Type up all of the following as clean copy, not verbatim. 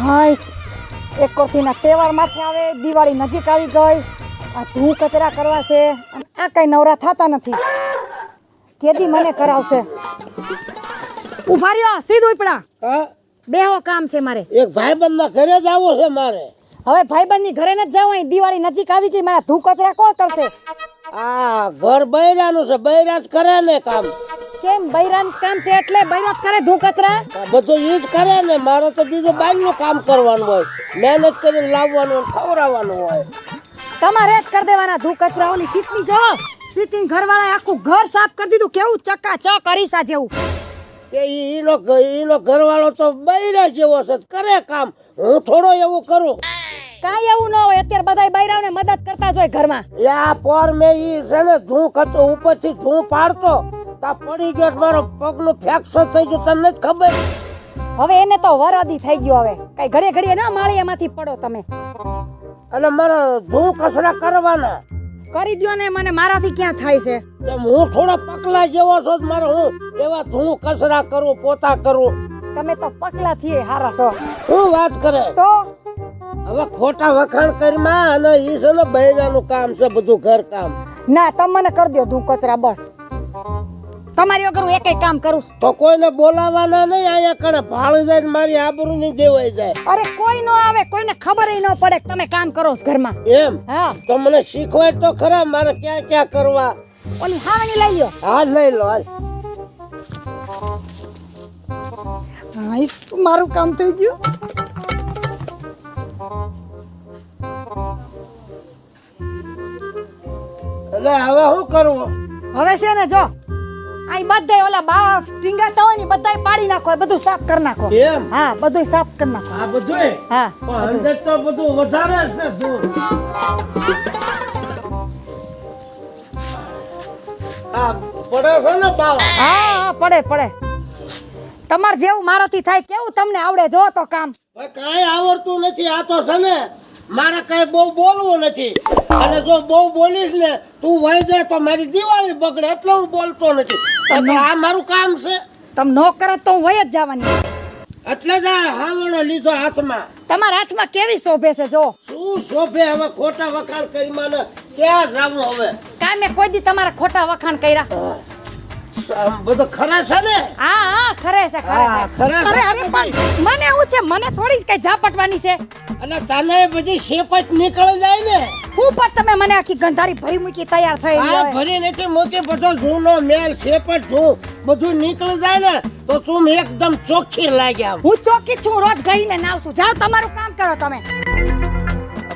હા એક કોરથીના તહેવારમાંથી આવે, દિવાળી નજીક આવી ગઈ, આ ધૂળ કચરા કરવા છે અને આ કઈ નવરા થતા નથી. કેદી મને કરાવશે? ઉભા રહ્યો, સીધું ઉપડા. હા, બેહો, કામ છે મારે. એક ભાઈબંધના ઘરે જ આવવું છે મારે. હવે ભાઈબંધની ઘરે ન જાવ, અહીં દિવાળી નજીક આવી ગઈ, મારા ધૂળ કચરા કોણ કરશે? આ ઘર બૈરાનું છે, બૈરા જ કરે ને કામ. કેમ બૈરાન કામ છે એટલે બૈરા જ કરે ધૂળ કચરા? આ બધું ઈ જ કરે ને, મારે તો બીજું બાજુનું કામ કરવાનું હોય, મહેનત કરીને લાવવાનું હોય, ખવડાવવાનું હોય. તમારે જ કરી દેવાના ધૂળ કચરા. ઓલી સીટની જો, સીટની ઘરવાળાએ આખું ઘર સાફ કરી દીધું, કેવું ચકાચક અરીસા જેવું. ઈનો ઘરવાળો તો બૈરા જેવો છે, કરે કામ. હું થોડો એવું કરું. કાઈ એવું ન હોય, અત્યારે બધાય બૈરાઓને મદદ કરતા જ હોય ઘરમાં. યા પોર મે ઈ છે ને ધૂં કરતો, ઉપરથી ધૂં પાડતો, તા પડી ગયો, મારો પગનું ફ્રેક્ચર થઈ ગયું, તને જ ખબર. હવે એને તો વરદી થઈ ગયો. હવે કઈ ઘડીએ ઘડીએ ના માળીએમાંથી પડો તમે. અને મારે ધૂં કચરા કરવાના કરી દ્યો ને, મને મારાથી ક્યાં થાય છે? હું થોડો પકલા જેવો છું, મારે હું એવા ધૂં કચરા કરું, પોતા કરું. તમે તો પકલા થી હારા છો. શું વાત કરે? તો હવે ખોટા વખાણ કરીમાં, અને ઈ છે ને બૈરાનું કામ છે બધું, ઘર કામ. ના, તમે મને કરી દો ધૂળ કચરા, બસ. તમારી વગર હું એકેય કામ કરું. તો કોઈને બોલાવાના નહીં, અહીંયા કણે ભાળી જાય, મારી આબરૂ નહીં દેવાઈ જાય. અરે કોઈ નો આવે, કોઈને ખબર ન પડે કે તમે કામ કરો છો ઘરમાં. એમ? હા. તો મને શીખવાડ તો ખરા, મારે ક્યાં ક્યાં કરવા. ઓલી હાવણી લઈ લ્યો. હાલ લઈ લો, હાલ. હાઈસ, મારું કામ થઈ ગયું. એટલે હવે શું કરવું? હવે છે ને જો, આઈ બધાય ઓલા બા ટીંગાતા હોય ને બધાય પાડી નાખો, બધું સાફ કરી નાખો. એમ? હા, બધું સાફ કરી નાખો. આ બધું? હા. પણ અંદર તો બધું વધારે જ ને ધૂળ. આ પડે છે ને બાવા? હા, હા, પડે પડે. તમાર જેવું મારાથી થાય કેવું તમને આવડે? જો તો કામ કાંઈ આવડતું નથી. આ તો છે ને મારે કઈ બહુ બોલવું નથી, અને જો બહુ બોલીશ ને તું વહી જાય તો મારી દિવાળી બગડે, એટલે હું બોલતો નથી. તો આ મારું કામ છે. તમે નો કરો તો હું વહી જ જવાની. એટલે જ આ હાવણો લીધો હાથમાં. તમારા હાથમાં કેવી શોભે છે જો. શું શોભે? હવે ખોટા વખાણ કરી મને ક્યાં જાવું હવે? કાઈ મેં કોઈ દી તમારા ખોટા વખાણ કર્યા? આમ બધું ખરા છે ને? હા હા, ખરે છે, ખરે હા, છે. ખરા છે. અરે અરે, પણ મને એવું છે, મને થોડી કઈ ઝાપટવાની છે. અને તને બધી શેપટ નીકળી જાય ને. હું પણ તમે મને આખી ગંધારી ભરી મૂકી તૈયાર થઈ આ હવે. ભરી નથી મૂકી, બધો જૂનો મેલ શેપટ બધું નીકળી જાય ને તો તું એકદમ ચોખ્ખી લાગ્યા. હું ચોકી છું, રોજ ગઈને નાવ છું. જાઓ તમારું કામ કરો તમે.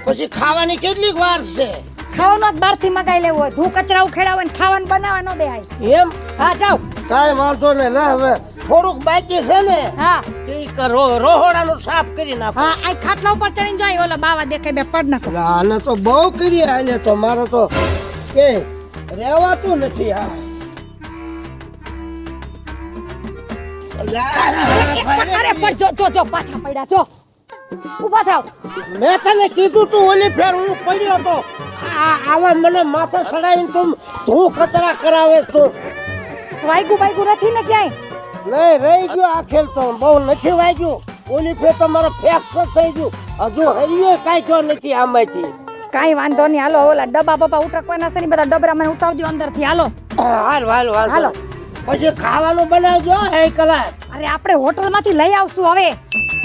પછી ખાવાની કેટલીક વાર છે? ખાવાનું જ બહારથી મગાઈ લેવું હોય. ધૂળ કચરા ઉખેડા હોય ને ખાવાનું બનાવવા ન દેહાય. એમ? હા, જાઓ. કાંઈ વાંધો ને. લે હવે થોડુંક બાકી છે ને, હા તે રોહોડાનું સાફ કરી નાખો. હા, આ ખાટલા ઉપર ચડીને જાય ઓલો બાવા દેખાય, બે પડ નાખો. આને તો બહુ કરી, આને તો મારે તો કે રહેવાતું નથી. હા, અરે પણ જો પાછા પડ્યા, જો ઊભા થાવ. મેં તને કીધું તું ઓલી ફેર હું પડ્યો તો. આવા મને માથે ચડાવીને તું કચરા કરાવે તું. વાગ્યું નથી ને ક્યાંય? નહીં, રહી ગયો આ ખેલ તો બહુ નથી વાગ્યું. ઓલી ફેર તો મારો ફ્રેક્ચર થઈ ગયું, હજુ હરિયો કાઢ્યો નથી આમાંથી. કાઈ વાંધો નહીં, હાલો. ઓલા ડબ્બા બબ્બા ઉટકવાના છે ને બધા ડબરા મને ઉતાર દો અંદરથી. હાલો હાલો. પછી ખાવાનું બનાવજો 1 કલાક. અરે આપણે હોટલમાંથી લઈ આવશું. હવે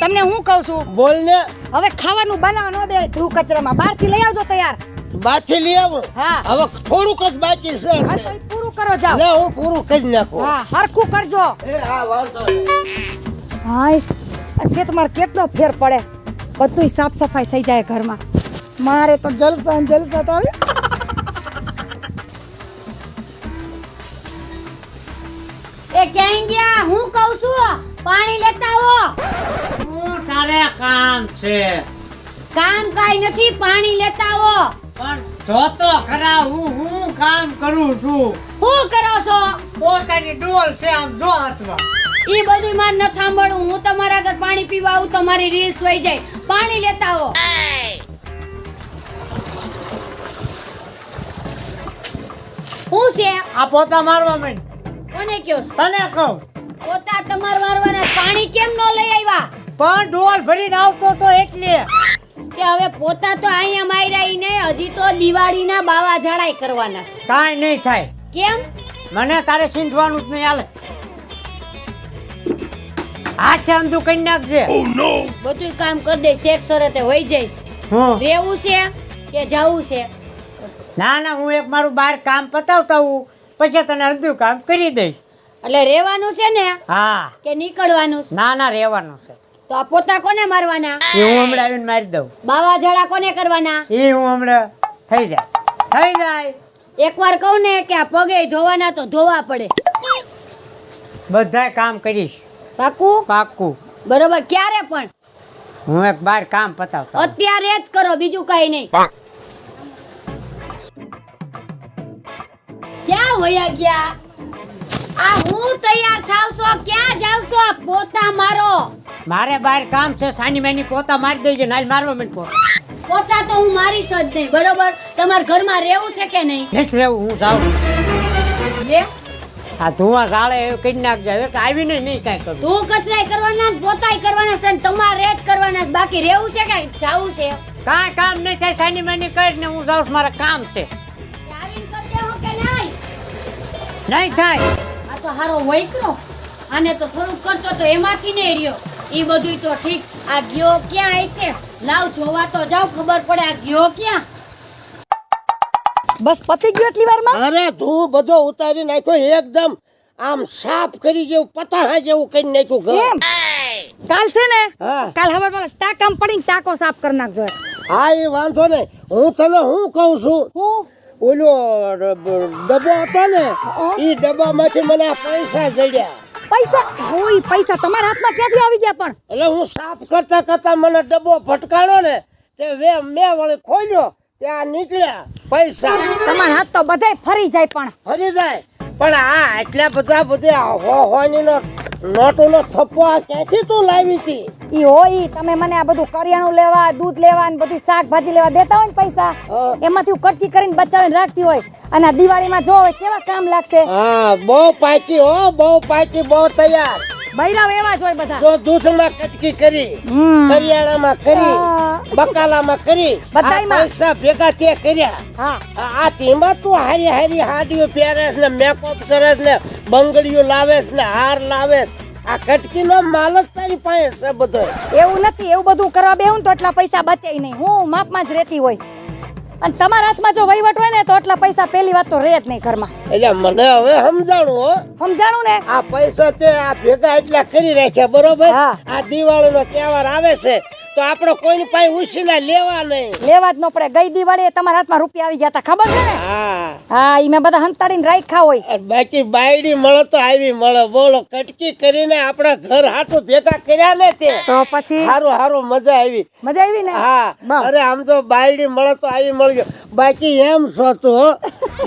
તમને હું કહું છું, બોલ ને. હવે ખાવાનું બનાવવા ન દે ધૂળ કચરામાં, બહારથી લઈ આવજો તૈયાર. બાથી લઈ આવું. હા. હવે થોડુંક જ બાકી છે. હા, તો ઈ પૂરું કરો, જાઓ. લે હું પૂરું કરી નાખું. હા, હરખું કરજો. હા, વાંધો નહીં. હાય, છે તમારે કેટલો ફેર પડે. બધુંય સાફ સફાઈ થઈ જાય ઘરમાં. મારે તો જલસા ને જલસા તો આવે. એ ક્યાં ગયા? હું કહું છું પાણી લેતા આવો. શું તારે કામ છે? કામ કાઈ નથી, પાણી લેતા આવો. પણ જોતો ખરા હું કામ કરું છું. શું કરો છો? પોતાની ડોલ છે, આમ જો હાથમાં. ઈ બધું માર ન સાંભળવું. હું તમારા ઘર પાણી પીવા આવું તો મારી રીસ વઈ જાય. પાણી લેતા આવો. શું છે? આ પોતા મારવા માંડ. કોને કયો છો? તને કહું. પોતા તમાર મારવાના. પાણી કેમ ન લઈ આવ્યા? પણ ડોલ ભરીને આવતો તો એટલે કે હવે પોતા તો અહીંયા માર્યા ઈ નહીં, હજી તો દિવાળીના બાવા ઝાડાય કરવાના છે. કાંઈ નહીં થાય. કેમ? મને તારે સીંધવાનું જ નહીં હાલે. હાથે અંધું કરી નાખજે. બધું કામ કરી દે, શેક સરતે હોઈ જઈશ. હું રહેવું છે કે જાવું છે? ના ના, હું એક મારું બહાર કામ પતાવતા હું પછી તને અંધું કામ કરી દઈશ. એટલે રહેવાનું છે ને હા. કે નીકળવાનું છે? ના ના, રહેવાનું છે. તો આ પોતા કોને મારવાના? એ હું હમણાં આવીને મારી દઉં. બાવા ઝાડા કોને કરવાના? એ હું હમણાં થઈ જાય. એકવાર કહું ને કે આ પગે ધોવાના તો ધોવા પડે. બધાય કામ કરીશ. પાકું? પાક્કું. બરોબર. ક્યારે પણ? હું એક બહાર કામ પતાવતા. અત્યારે જ કરો, બીજું કઈ નહીં. ક્યાં વયા ગયા? આ હું તૈયાર થાવ છો, ક્યાં જાવ છો? પોતા મારો. મારે બહાર કામ છે, સાની મેની પોતા મારી દેજે. નાલ મારવા માંડ પોતા. પોતા તો હું મારીશ જ નહીં. બરોબર. તમારા ઘરમાં રહેવું છે કે નહીં? નથી રહેવું, હું જાઉં છું. લે, આ ધુઆ ઝાડે એવું કરી નાખજે. હવે તો આવીને નહીં કાંઈ કરું. તું કચરાય કરવાના ને પોતાય કરવાના છે ને તમારે જ કરવાના છે. બાકી રહેવું છે કે જાવું છે? કાંઈ કામ નહીં થાય, સાની મેની કરીને હું જાઉં છું. મારે કામ છે. આવીને કરી દેવો કે નહીં? નહીં થાય. આ તો હારો વૈકરો. આને તો થોડુંક કરતો તો એમાંથી નહીં રહ્યો. ઈ બધું તો ઠીક. આ ગયો ક્યાં હશે? લાવ જોવા તો જાવ, ખબર પડે આ ગયો ક્યાં. બસ પતી ગયું એટલી વારમાં? અરે તું બધો ઉતારી નાખ્યો એકદમ આમ સાફ કરી જેવું પતાહા જેવું કરી નાખ્યું ઘર. એમ કાલ છે ને, હા. કાલ હવારમાં ટાકામ પડીને ટાકો સાફ કરી નાખજો. હા એ વાંધો નહીં. હું તને હું કહું છું, હું ઓલો ડબ્બો હતો ને એ ડબ્બામાંથી મને આ પૈસા જડ્યા. પૈસા? ઓય પૈસા તમારા હાથમાં ક્યાંથી આવી ગયા? પણ એટલે હું સાફ કરતા કરતા મને ડબ્બો ફટકાણો ને તે મેં વળી ખોલ્યો ત્યાં નીકળ્યા પૈસા. તમારા હાથ તો બધાય ફરી જાય. પણ ફરી જાય પણ આ એટલા બધા હોની નોટોનો થપ્પો આ ક્યાંથી તું લાવી હતી? ઈ હોય તમે મને આ બધું કરિયાણું લેવા, દૂધ લેવા ને બધું શાકભાજી લેવા દેતા હોય ને પૈસા, એમાંથી હું કટકી કરીને બચાવીને રાખતી હોય. અને આ દિવાળીમાં જો હવે કેવા કામ લાગશે. હા બહુ પાકી હો, બહુ પાકી, બહુ તૈયાર. બૈરાવ એવા જ હોય બધા. જો દૂધમાં કટકી કરી, કરિયાણામાં કરી, બકાલામાં કરી, બધાયમાં. આ પૈસા ભેગા તે કર્યા. હા આ તેમાં તું હારી હારી હાડીઓ પહેરેસ ને મેકઅપ કરેસ ને બંગડીઓ લાવેસ ને હાર લાવેસ. આ કટકીનો માલ જ તારી પાસે છે બધો. એવું નથી, એવું બધું કરવા બેહું તો એટલા પૈસા બચે નહીં. હું માપમાં જ રહેતી હોય. અને તમારા હાથમાં જો વહીવટ હોય ને તો એટલા પૈસા પહેલી વાત તો રહે જ નહીં ઘરમાં. એટલે મને હવે સમજાણું હો. સમજાણું ને? આ પૈસા તે આ ભેગા એટલા કરી રાખ્યા બરોબર. હા. આ દિવાળીનો તહેવાર આવે છે તો આપણે કોઈની પાસે ઉછીના લેવા નહીં. લેવા જ ન પડે. ગઈ દિવાળીએ તમારા હાથમાં રૂપિયા આવી ગયા હતા, ખબર છે ને? હા હા, ઈ મેં બધા હંતાડીને રાખ્યા હોય. અને બાકી બાયડી મળે તો આવી મળે. બોલો કટકી કરીને આપણા ઘર હાટું ભેગા કર્યા ને તે તો પછી હારું હારું મજા આવી. મજા આવી ને? હા બસ. અરે આમ તો બાયડી મળે તો આવી મળ્યો. બાકી એમ સોતું હો.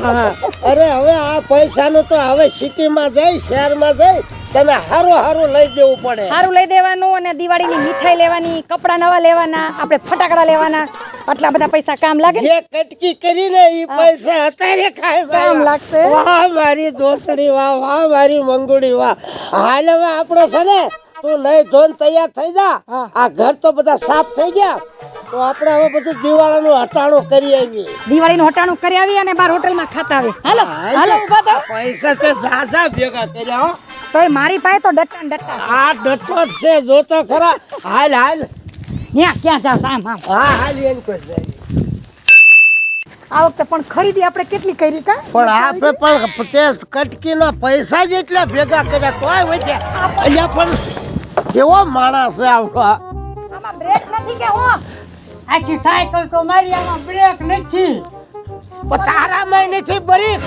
હા અરે હવે આ પૈસાનું તો હવે સિટીમાં જઈ શહેરમાં જઈ તને હારું હારું લઈ દેવું પડે. સારું લઈ દેવાનું અને દિવાળીની મીઠાઈ લેવાની, કપડા નવા લેવાના, આપણે ફટાકડા લેવાના. આટલા બધા પૈસા કામ લાગે ને? જે કટકી કરીને ઈ પૈસા અત્યારે ખાય કામ લાગશે. વાહ મારી દોસ્તડી, વાહ વાહ મારી મંગુડી, વાહ. હાલ હવે આપણે છે ને તું નહીં ધોન તૈયાર થઈ જા. હા. આ ઘર તો બધા સાફ થઈ ગયા તો આપણે હવે બધું દિવાળીનું હટાણું કરી આવીએ. દિવાળીનું હટાણું કરી આવી અને બાર હોટલમાં ખાતા આવી. હાલો હાલો ઊભા થાઓ. પૈસા તે ઝાઝા ભેગા કર્યા હો. તોય મારી પાસે તો ડટ્ટા ને ડટ્ટા છે. આ ડટો જ છે જોતો ખરા. હાલ હાલ. ન્યા ક્યાં જાવ આમ આમ. હા હાલ એમ કોઈ જાય. આ વખતે પણ ખરીદી આપણે કેટલી કરી કા? પણ આપણે પણ તે કટકીના પૈસા જ એટલા ભેગા કર્યા તોય વધ્યા. અહીંયા પણ કેવો માણસ છે આવડો. આમાં બ્રેક નથી કે હું? આખી સાયકલ તો મારી, આમાં બ્રેક નથી. પણ તારામાં નથી બરી.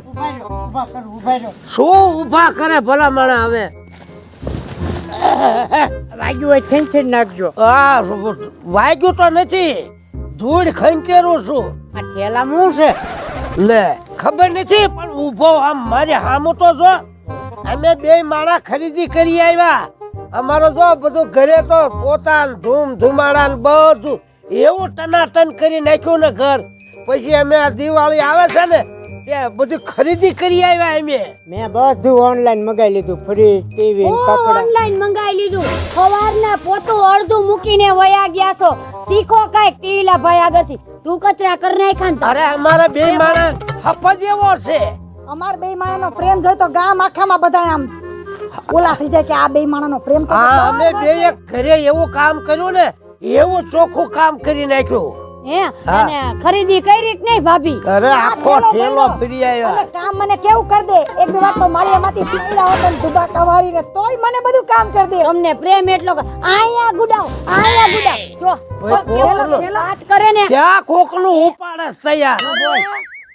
ઉભા રહ્યો, ઉભા કરું, ઉભા રહ્યો. શું ઊભા કરે ભલા માણા હવે? વાગ્યું હોય ખેંચી નાખજો. આ વાગ્યું તો નથી, ધૂળ ખંચેરું છું. આ ઠેલા શું છે? લે ખબર નથી પણ ઊભો આમ મારી હામું તો જો. અમે બે માણા ખરીદી કરી આવ્યા. અમારો જો બધું ઘરે તો પોતા ધૂમ ધુમાડા ને બધું એવું ટનાટન કરી નાખ્યું ને ઘર. પછી અમે આ દિવાળી આવે છે ને તે બધી ખરીદી કરી આવ્યા અમે. મેં બધું ઓનલાઈન મગાવી લીધું, ફ્રીજ, ટીવી, હું કપડા. ઓનલાઈન મંગાવી લીધું. સવારના પોતું અડધું મૂકીને વયા ગયા છો. શીખો કાંઈક ટીલા ભાઈ આગળથી. તું કચરા કર નાખ્યા ને તો. અરે અમારા બે માણસ હપજ એવો છે. અમાર બે માણાનો પ્રેમ જોઈ તો ગામ આખામાં બધા આમ ઓલા થઈ જાય કે આ બે માણાનો પ્રેમ તો હા કેટલો અમે બે છે. એક ઘરે એવું કામ કર્યું ને, એવું ચોખ્ખું કામ કરી નાખ્યું. હે અને ખરીદી કરી કે નહીં ભાભી? અરે આ આખો થેલો ઠેલો ભર્યો. ફરી અને આવ્યા. કામ મને કેવું કરી દે એક બે વાર તો માળિયામાંથી ફાયડા હોત ને દુબાકા મારીને તોય મને બધું કામ કરી દે. તમને પ્રેમ એટલો આયા ગુડાવ આયા ગુડાવ જો ઓય, કેવો થેલો. વાત કરે ને. ત્યાં કોકનું ઉપાડે છે તૈયાર.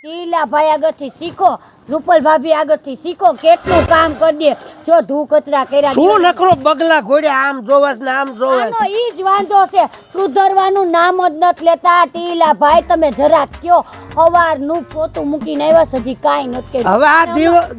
ટીલા ભાઈ આગળથી શીખો, રૂપલ ભાભી આગળથી શીખો. કેટલું કામ કરી દે. જો ધૂ કચરા કર્યા શું નકરો બગલા ઘોડ્યા આમ જોવે ને આમ જોવે. આનો ઈ જ વાંધો છે. સુધરવાનું નામ જ નથી લેતા. ટીલા ભાઈ તમે જરા કયો સવારનું પોતું મૂકીને આવ્યા છે, હજી કાંઈ નથી કર્યું. હવે આ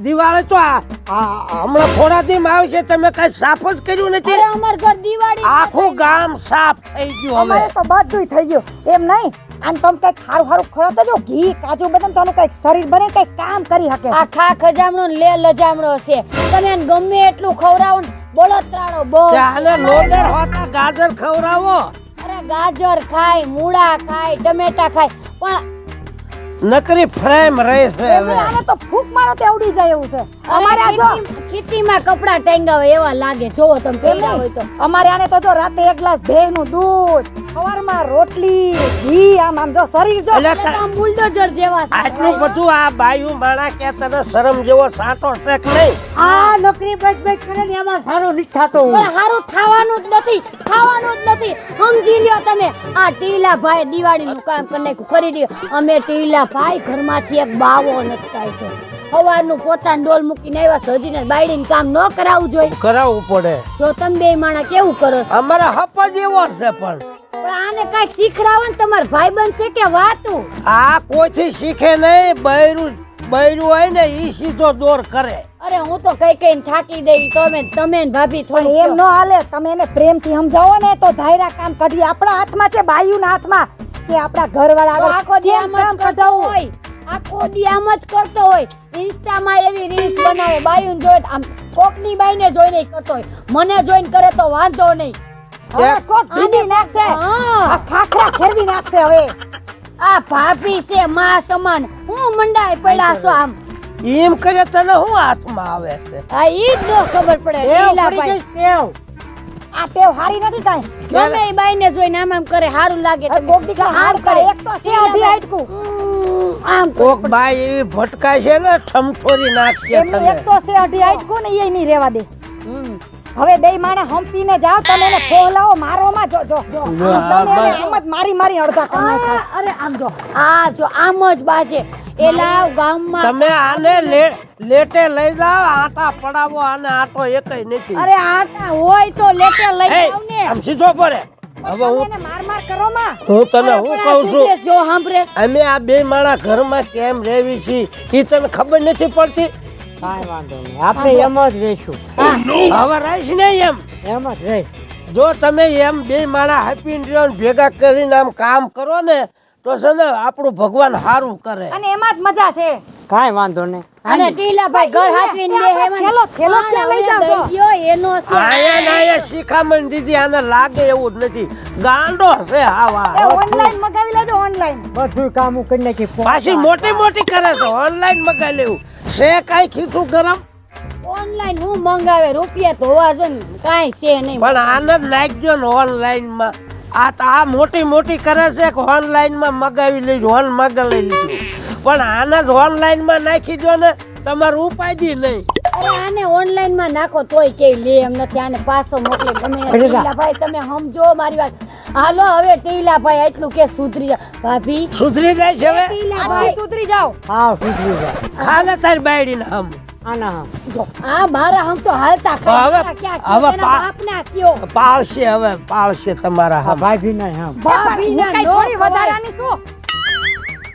દિવાળી તો આ હમણાં થોડા દી આવશે, તમે કઈ સાફ જ કર્યું નથી. અરે અમાર ઘર દિવાળી આખું ગામ સાફ થઈ ગયું હવે. અમારે તો બધુંય થઈ ગયું એમ નહીં. આમ તમે કઈક ખારું ખારું ખવડાવતા જો ઘી કાજુ બદામ તો કઈક શરીર બને કઈક કામ કરી શકે. આ ખા ખજામણો ને લે લજામણો છે. તમે એને ગમે એટલું ખવડાવો ને બળતરાણો બહુ. ત્યાંને લોદર હોતા ગાજર ખવડાવો. અરે ગાજર ખાય, મૂળા ખાય, ટમેટા ખાય, પણ નકરી ફ્રેમ રહે છે એમને હવે. આને તો ફૂંક મારો તે આવડી જાય એવું છે. અમારે આ જો ખેતીમાં કપડા ટેંગાવે એવા લાગે. જોવો તમે પહેર્યા હોય તો. અમારે આને તો જો રાતે એક ગ્લાસ ભેંસનું દૂધ, સવારમાં રોટલી, ઘી, આમ આમ જો શરીર જો એટલે એટલે તો આમ બુલડોઝર જેવા છે. આટલું બધું આ બાયું માણા કે તને શરમ જેવો સાટો છે કે નહીં? આ નોકરી બચ કરે ને એમાં સારું નથી થતો. પણ હારું ખાવાનું જ નથી, ખાવાનું જ નથી. સમજી લ્યો તમે. આ ટીલા ભાઈ દિવાળીનું કામ કરી નાખ્યું. ખરીદી અમે ટીલા ભાઈ ઘરમાંથી એક બાવો નથી કાઢ્યો. સવારનું પોતાનું ડોલ મૂકીને આવ્યા છે. હજી ને બાયડીને કામ ન કરાવવું જોઈએ. કરાવવું પડે. જો તમે બે માણા કેવું કરો છો? અમારે હપજ એવો છે પણ પણ આને કાંઈક શીખડાવો ને. તમાર ભાઈ બનશે કે વાતું? આ કોઈથી શીખે નહીં. બૈરું હોય ને ઈ સીધો દોર કરે. અરે હું તો કઈ કઈ થાકી દઈ. તમે ને ભાભી પણ થોડી એમ નો હાલે. તમે એને પ્રેમથી સમજાવો ને તો ધાયરા કામ કાઢી. આપણા હાથમાં છે, બાયુના હાથમાં કે આપણા ઘરવાળા તો આગળ આખો દી કેમ આમ જ કામ કરતો કઢાવવું. હોય. આખો દી આમ જ કરતો હોય. ઇન્સ્ટામાં એવી રીલ્સ બનાવે. બાયુને જોઈ આમ કોકની બાઈને જોઈને કરતો હોય. મને જોઈને કરે તો વાંધો નહીં. હવે કોક ભીંડી નાખશે, હા. આ ખાખરા ખેરવી નાખશે. હવે આ ભાભી છે માં સમાન. હું મંડાય પડ્યા છો આમ. એમ કરે તને શું હાથમાં આવે છે? આ ઈ જ ન ખબર પડે. ઢીલા ભાઈ આ ટેવ હારી નથી કાંઈ. ગમે એ બાઈને જોઈને આમ આમ કરે. હારું લાગે. હવે કોક દી કાંઈ હાર કરે. એક તો છે અઢી હાઈટકું. આમ કોક બાઈ એવી ભટકાય છે ને ઠમઠોરી નાખશે એમનું તને. એક તો છે અઢી હાઈટકું ને એ નહીં રહેવા દે. હમ. હવે બે માણસ હંપીને જાઓ, તમે એને ફોહલાવો, મારોમાં જો જો જો. જો, તમે એને આમ જ મારી મારી અડધા કરી નાખ્યા. અરે આમ જો. આ જો આમ જ બાજે. એલા ગામમાં તમે આને લેટે લઈ જાઓ, આટા પડાવો. આને આટો એકય નથી. અરે આટા હોય તો લેટે લઈ હે, જાવ ને. આમ સીધો પડે. હવે તમે હું એને માર માર કરો માં. હું તને હું પણ આ કહું છું, સુરેશ જો સાંભળે. અમે આ બે માણા ઘરમાં કેમ રહેવી છીએ ઈ તને ખબર નથી પડતી. કાંઈ વાંધો નહીં, આપણે એમ જ રહીશું. હા, હવે રહીશ ને એમ. એમ જ રહીશ. જો તમે એમ બે માણા હેપી રહ્યો ને ભેગા કરીને આમ કામ કરો ને તો છે ને આપણું ભગવાન સારું કરે. અને એમાં જ મજા છે. કાંઈ વાંધો નહીં. અને ટીલાભાઈ ઘર હાથવીને બે હેમાં થેલો ક્યાં લઈ જાવ છો? દઈ દ્યો એનો છે. આયા ને આયા શિખામણ દીધી. આને લાગે એવું જ નથી. ગાંડો છે એ આવા. ઓનલાઈન મગાવી લેજો ઓનલાઈન. બધું કામ હું કરી નાખી. પાછી મોટી મોટી કરે છે. ઓનલાઈન મગાઈ લેવું છે. કાંઈ ખીચું ગરમ ઓનલાઈન હું મંગાવે. રૂપિયા તો હોવા જોઈએ ને. કાંઈ છે નહીં. પણ આને જ નાખજો ને ઓનલાઈન માં. આ મોટી મોટી કરે છે કે ઓનલાઈન માં મગાવી લેજો. મગાવી લીધું પણ આને જ ઓનલાઈન માં નાખી દો ને તમારું ઉપાય નહીં. અરે આને ઓનલાઈન માં નાખો તોય કે લે એમ નથી. આને પાછો મોકલે ગમે એ. ટીલાભાઈ તમે સમજો મારી વાત. હાલો હવે ટીલાભાઈ એટલું કે સુધરી જા. ભાભી સુધરી જાય છે હવે. ટીલાભાઈ આજથી સુધરી જાઓ. હા સુધરી જાય. ખાલે તારી બાયડી ને હમ આના હા. જો આ મારા હમ તો હાલતા હવે- ખાય. ક્યાં હવે એના પા- બાપના કયો. પાળશે. હવે પાળશે તમારા આ હમ. ભાભી ના હા. ભાભીના હું કાંઈ નો થોડી ખવાય. વધારાની છું.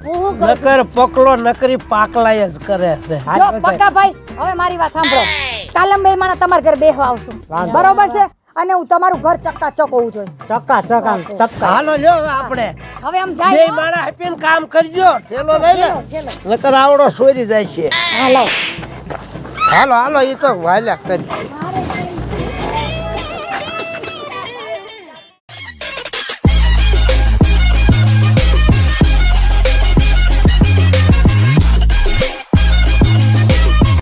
હું કરું? નકર પકડો નકરી પાકલાય જ કરે છે. જો પક્કા ભાઈ હવે મારી વાત સાંભળો. કાલમ બે માણસ તમારા ઘરે બેહવા આવશું. વાંધો બરોબર છે? અને હું તમારું ઘર ચકાચક હોવું જોઈએ. ચકાચક આમ ટપકા. હાલો લ્યો હવે આપણે હવે આમ બે જાય માણા હેપીને કામ કરજો પેલો લઈ લે ચલો. નકર આવડો સોરી જાય છે હાલો હાલો હાલો એ તો વાલ્યા કરી